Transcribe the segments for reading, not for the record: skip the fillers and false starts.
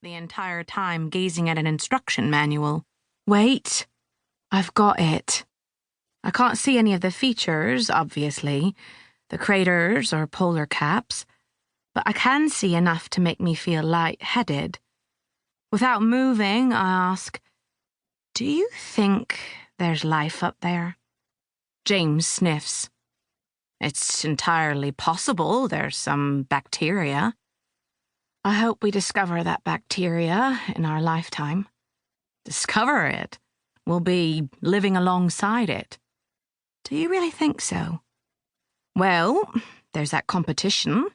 the entire time gazing at an instruction manual. Wait, I've got it. I can't see any of the features, obviously, the craters or polar caps, but I can see enough to make me feel light-headed. Without moving, I ask, "Do you think there's life up there?" James sniffs. "It's entirely possible there's some bacteria." "I hope we discover that bacteria in our lifetime." "Discover it? We'll be living alongside it." "Do you really think so?" "Well, there's that competition,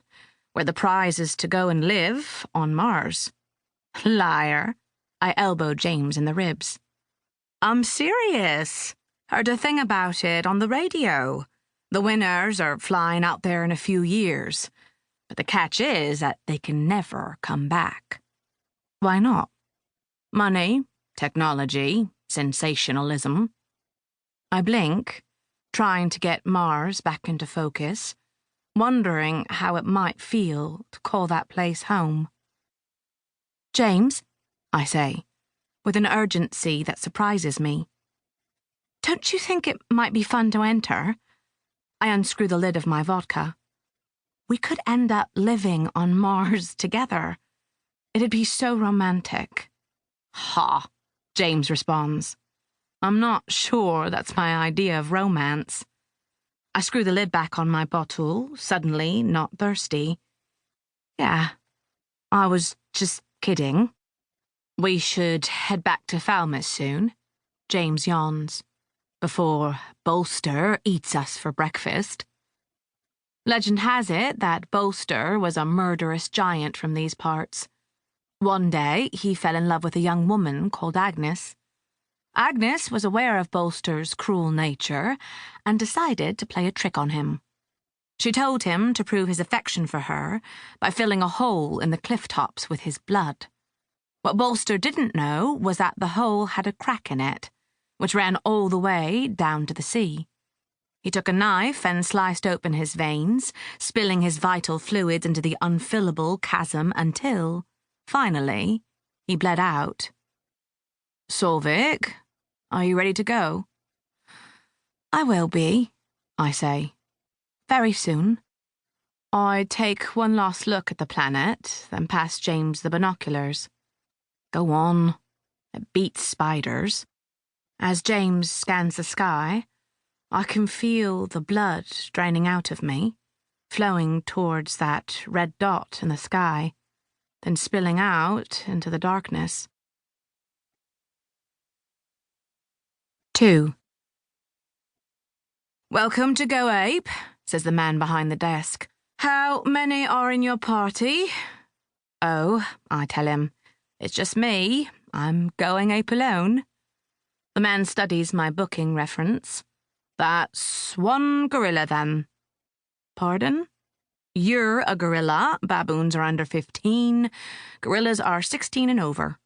where the prize is to go and live on Mars." "Liar." I elbow James in the ribs. "I'm serious. Heard a thing about it on the radio. The winners are flying out there in a few years. But the catch is that they can never come back." "Why not?" "Money, technology, sensationalism." I blink, trying to get Mars back into focus, wondering how it might feel to call that place home. "James," I say, with an urgency that surprises me, "don't you think it might be fun to enter?" I unscrew the lid of my vodka. "We could end up living on Mars together. It'd be so romantic." "Ha," James responds. "I'm not sure that's my idea of romance." I screw the lid back on my bottle, suddenly not thirsty. "Yeah, I was just kidding." "We should head back to Falmouth soon," James yawns, "before Bolster eats us for breakfast." Legend has it that Bolster was a murderous giant from these parts. One day, he fell in love with a young woman called Agnes. Agnes was aware of Bolster's cruel nature and decided to play a trick on him. She told him to prove his affection for her by filling a hole in the cliff tops with his blood. What Bolster didn't know was that the hole had a crack in it, which ran all the way down to the sea. He took a knife and sliced open his veins, spilling his vital fluids into the unfillable chasm until, finally, he bled out. "Solvig, are you ready to go?" "I will be," I say. "Very soon." I take one last look at the planet, then pass James the binoculars. "Go on. It beats spiders." As James scans the sky, I can feel the blood draining out of me, flowing towards that red dot in the sky, then spilling out into the darkness. 2. "Welcome to Go Ape," says the man behind the desk. "How many are in your party?" "Oh," I tell him, "it's just me. I'm going ape alone." The man studies my booking reference. "That's one gorilla, then." "Pardon?" "You're a gorilla. Baboons are under 15. Gorillas are 16 and over."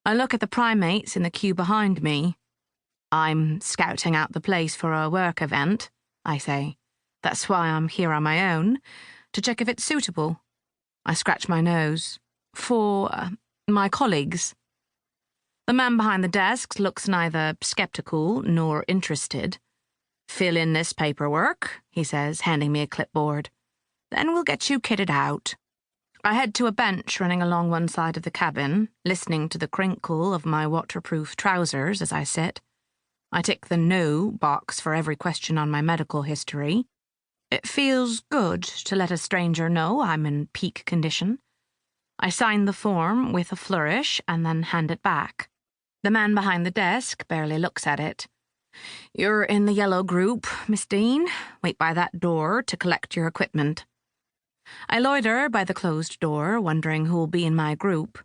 I look at the primates in the queue behind me. "I'm scouting out the place for a work event," I say. "That's why I'm here on my own, to check if it's suitable." I scratch my nose. "For my colleagues." The man behind the desk looks neither skeptical nor interested. "Fill in this paperwork," he says, handing me a clipboard. "Then we'll get you kitted out." I head to a bench running along one side of the cabin, listening to the crinkle of my waterproof trousers as I sit. I tick the no box for every question on my medical history. It feels good to let a stranger know I'm in peak condition. I sign the form with a flourish and then hand it back. The man behind the desk barely looks at it. "You're in the yellow group, Miss Dean. Wait by that door to collect your equipment." I loiter by the closed door, wondering who'll be in my group.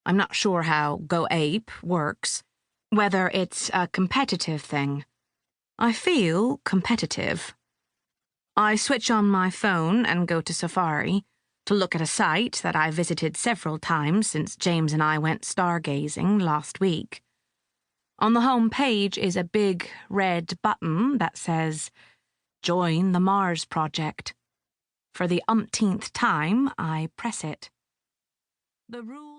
I'm not sure how Go Ape works, whether it's a competitive thing. I feel competitive. I switch on my phone and go to Safari to look at a site that I visited several times since James and I went stargazing last week. On the home page is a big red button that says, "Join the Mars Project." For the umpteenth time, I press it. The rules